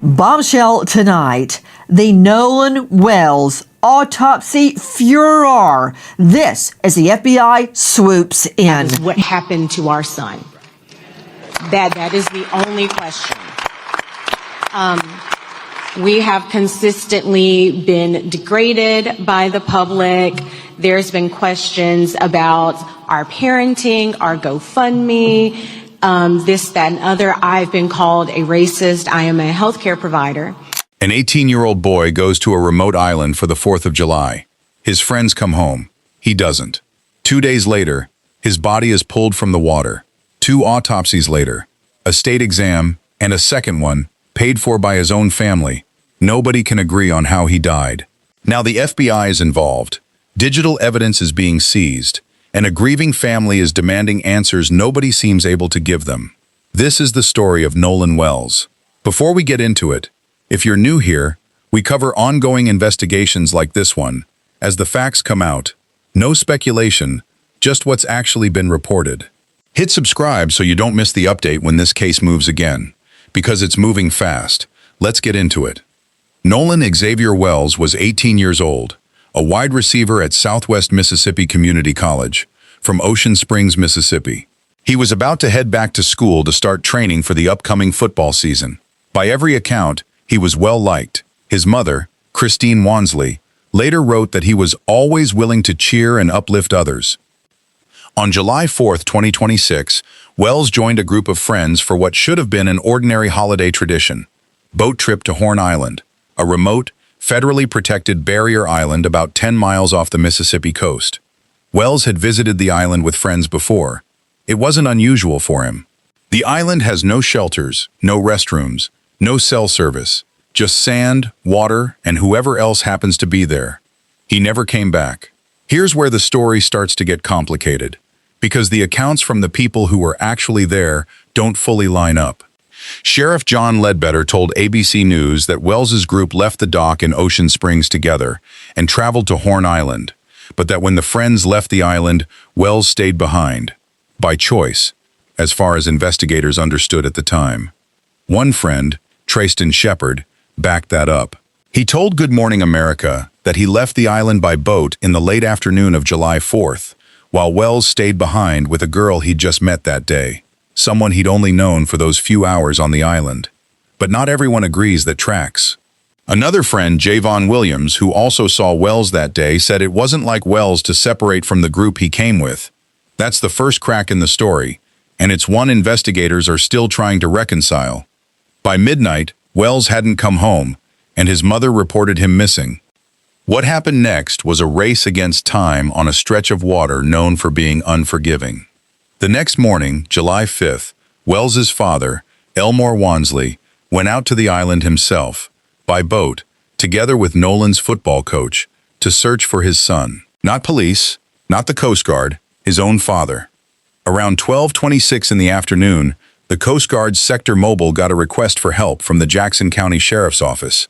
Bombshell tonight, the Nolan Wells Autopsy Furor. This as the FBI swoops in. What happened to our son? That is the only question. We have consistently been degraded by the public. There's been questions about our parenting, our GoFundMe, this, that, and other. I've been called a racist. I am a healthcare provider. An 18-year-old boy goes to a remote island for the 4th of July. His friends come home. He doesn't. 2 days later, his body is pulled from the water. 2 autopsies later, a state exam, and a second one, paid for by his own family. Nobody can agree on how he died. Now the FBI is involved. Digital evidence is being seized, and a grieving family is demanding answers nobody seems able to give them. This is the story of Nolan Wells. Before we get into it, if you're new here, we cover ongoing investigations like this one. As the facts come out, no speculation, just what's actually been reported. Hit subscribe so you don't miss the update when this case moves again, because it's moving fast. Let's get into it. Nolan Xavier Wells was 18 years old, a wide receiver at Southwest Mississippi Community College, from Ocean Springs, Mississippi. He was about to head back to school to start training for the upcoming football season. By every account, he was well-liked. His mother, Christine Wansley, later wrote that he was always willing to cheer and uplift others. On July 4, 2026, Wells joined a group of friends for what should have been an ordinary holiday tradition: boat trip to Horn Island, a remote, federally protected barrier island about 10 miles off the Mississippi coast. Wells had visited the island with friends before. It wasn't unusual for him. The island has no shelters, no restrooms, no cell service, just sand, water, and whoever else happens to be there. He never came back. Here's where the story starts to get complicated, because the accounts from the people who were actually there don't fully line up. Sheriff John Ledbetter told ABC News that Wells's group left the dock in Ocean Springs together and traveled to Horn Island, but that when the friends left the island, Wells stayed behind, by choice, as far as investigators understood at the time. One friend, Trayston Shepard, backed that up. He told Good Morning America that he left the island by boat in the late afternoon of July 4th, while Wells stayed behind with a girl he'd just met that day, someone he'd only known for those few hours on the island. But not everyone agrees that tracks. Another friend, Javon Williams, who also saw Wells that day, said it wasn't like Wells to separate from the group he came with. That's the first crack in the story, and it's one investigators are still trying to reconcile. By midnight, Wells hadn't come home, and his mother reported him missing. What happened next was a race against time on a stretch of water known for being unforgiving. The next morning, July 5th, Wells's father, Elmore Wansley, went out to the island himself, by boat, together with Nolan's football coach, to search for his son. Not police, not the Coast Guard, his own father. Around 12:26 in the afternoon, the Coast Guard's Sector Mobile got a request for help from the Jackson County Sheriff's Office.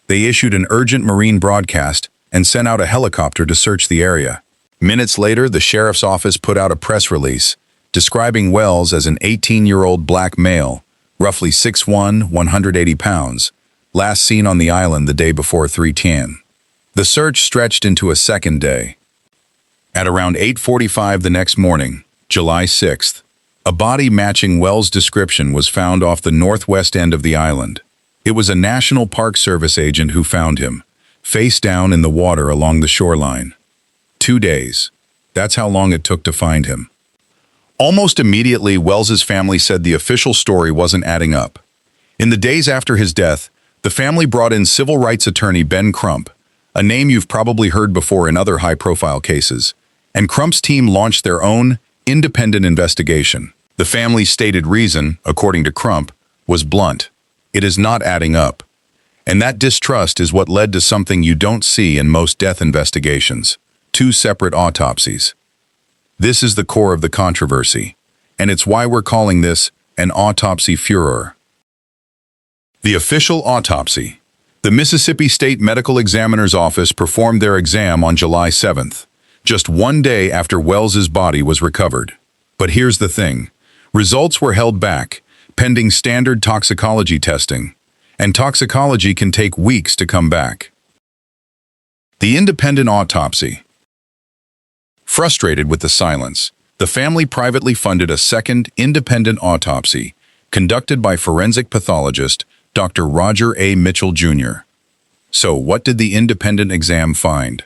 They issued an urgent marine broadcast and sent out a helicopter to search the area. Minutes later, the Sheriff's Office put out a press release describing Wells as an 18-year-old black male, roughly 6'1", 180 pounds, last seen on the island the day before 3:10. The search stretched into a second day. At around 8:45 the next morning, July 6th, a body matching Wells' description was found off the northwest end of the island. It was a National Park Service agent who found him, face down in the water along the shoreline. 2 days. That's how long it took to find him. Almost immediately, Wells's family said the official story wasn't adding up. In the days after his death, the family brought in civil rights attorney Ben Crump, a name you've probably heard before in other high-profile cases, and Crump's team launched their own independent investigation. The family's stated reason, according to Crump, was blunt. It is not adding up. And that distrust is what led to something you don't see in most death investigations: 2 separate autopsies. This is the core of the controversy, and it's why we're calling this an autopsy furor. The official autopsy. The Mississippi State Medical Examiner's Office performed their exam on July 7th, just 1 day after Wells's body was recovered. But here's the thing. Results were held back, pending standard toxicology testing, and toxicology can take weeks to come back. The independent autopsy. Frustrated with the silence, the family privately funded a second independent autopsy conducted by forensic pathologist Dr. Roger A. Mitchell, Jr. So, what did the independent exam find?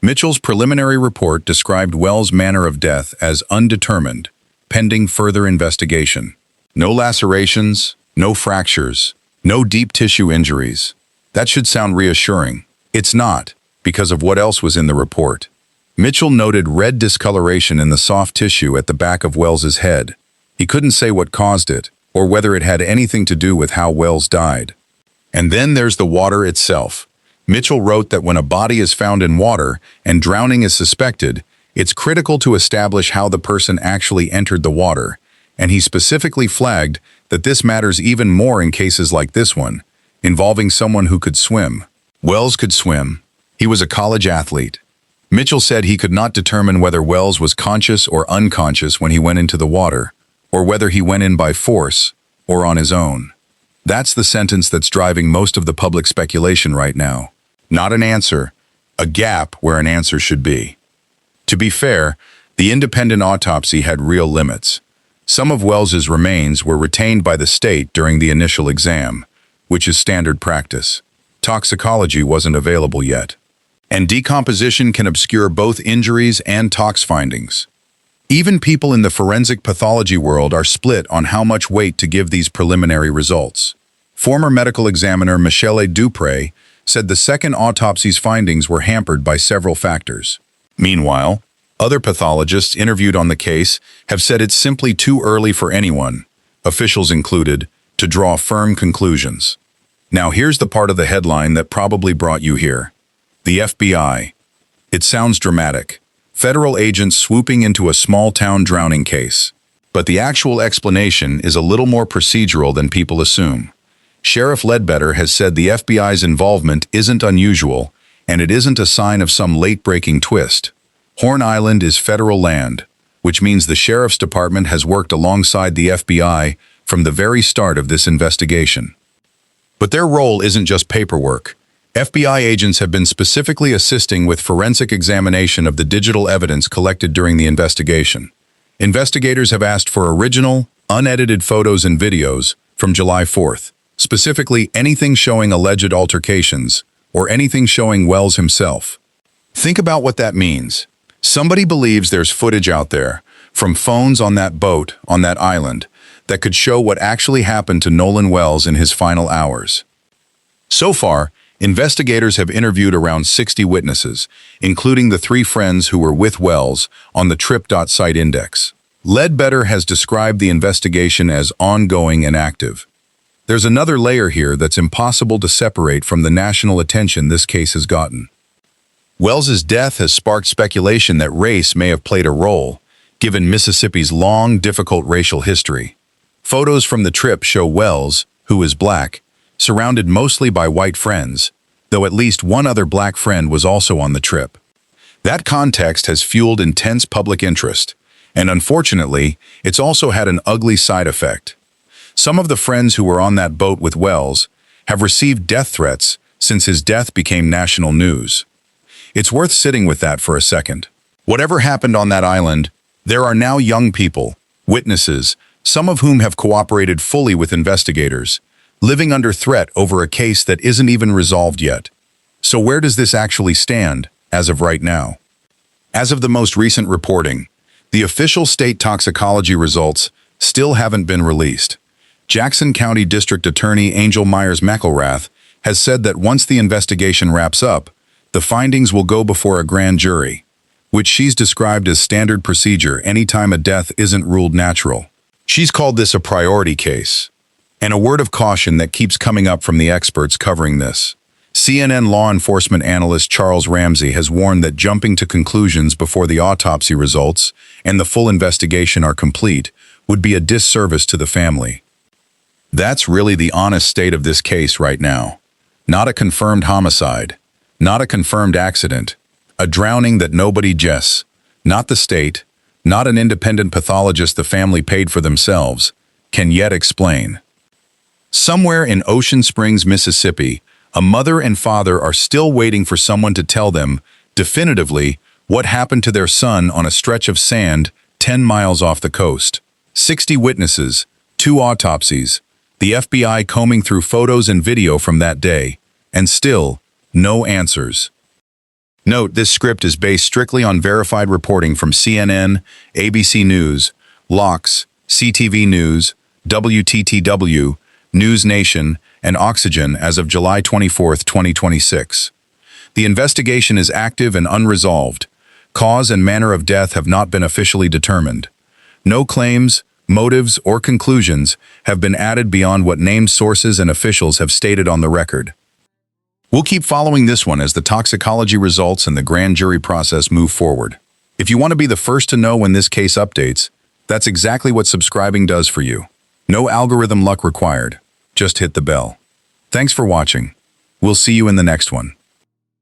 Mitchell's preliminary report described Wells' manner of death as undetermined, pending further investigation. No lacerations, no fractures, no deep tissue injuries. That should sound reassuring. It's not, because of what else was in the report. Mitchell noted red discoloration in the soft tissue at the back of Wells's head. He couldn't say what caused it, or whether it had anything to do with how Wells died. And then there's the water itself. Mitchell wrote that when a body is found in water and drowning is suspected, it's critical to establish how the person actually entered the water, and he specifically flagged that this matters even more in cases like this one, involving someone who could swim. Wells could swim. He was a college athlete. Mitchell said he could not determine whether Wells was conscious or unconscious when he went into the water, or whether he went in by force or on his own. That's the sentence that's driving most of the public speculation right now. Not an answer, a gap where an answer should be. To be fair, the independent autopsy had real limits. Some of Wells's remains were retained by the state during the initial exam, which is standard practice. Toxicology wasn't available yet. And decomposition can obscure both injuries and tox findings. Even people in the forensic pathology world are split on how much weight to give these preliminary results. Former medical examiner Michelle Dupre said the second autopsy's findings were hampered by several factors. Meanwhile, other pathologists interviewed on the case have said it's simply too early for anyone, officials included, to draw firm conclusions. Now here's the part of the headline that probably brought you here. The FBI. It sounds dramatic. Federal agents swooping into a small-town drowning case. But the actual explanation is a little more procedural than people assume. Sheriff Ledbetter has said the FBI's involvement isn't unusual, and it isn't a sign of some late-breaking twist. Horn Island is federal land, which means the Sheriff's Department has worked alongside the FBI from the very start of this investigation. But their role isn't just paperwork. FBI agents have been specifically assisting with forensic examination of the digital evidence collected during the investigation. Investigators have asked for original, unedited photos and videos from July 4th, specifically anything showing alleged altercations or anything showing Wells himself. Think about what that means. Somebody believes there's footage out there, from phones on that boat, on that island, that could show what actually happened to Nolan Wells in his final hours. So far, investigators have interviewed around 60 witnesses, including the 3 friends who were with Wells on the trip.site index. Ledbetter has described the investigation as ongoing and active. There's another layer here that's impossible to separate from the national attention this case has gotten. Wells's death has sparked speculation that race may have played a role, given Mississippi's long, difficult racial history. Photos from the trip show Wells, who is black, surrounded mostly by white friends, though at least one other black friend was also on the trip. That context has fueled intense public interest, and unfortunately, it's also had an ugly side effect. Some of the friends who were on that boat with Wells have received death threats since his death became national news. It's worth sitting with that for a second. Whatever happened on that island, there are now young people, witnesses, some of whom have cooperated fully with investigators, living under threat over a case that isn't even resolved yet. So where does this actually stand, as of right now? As of the most recent reporting, the official state toxicology results still haven't been released. Jackson County District Attorney Angel Myers-McElrath has said that once the investigation wraps up, the findings will go before a grand jury, which she's described as standard procedure anytime a death isn't ruled natural. She's called this a priority case. And a word of caution that keeps coming up from the experts covering this. CNN law enforcement analyst Charles Ramsey has warned that jumping to conclusions before the autopsy results and the full investigation are complete would be a disservice to the family. That's really the honest state of this case right now. Not a confirmed homicide, not a confirmed accident, a drowning that nobody guessed, not the state, not an independent pathologist the family paid for themselves, can yet explain. Somewhere in Ocean Springs, Mississippi, a mother and father are still waiting for someone to tell them, definitively, what happened to their son on a stretch of sand 10 miles off the coast. 60 witnesses, 2 autopsies, the FBI combing through photos and video from that day, and still, no answers. Note, this script is based strictly on verified reporting from CNN, ABC News, Locks, CTV News, WTTW, News Nation, and Oxygen as of July 24, 2026. The investigation is active and unresolved. Cause and manner of death have not been officially determined. No claims, motives, or conclusions have been added beyond what named sources and officials have stated on the record. We'll keep following this one as the toxicology results and the grand jury process move forward. If you want to be the first to know when this case updates, that's exactly what subscribing does for you. No algorithm luck required. Just hit the bell. Thanks for watching. We'll see you in the next one.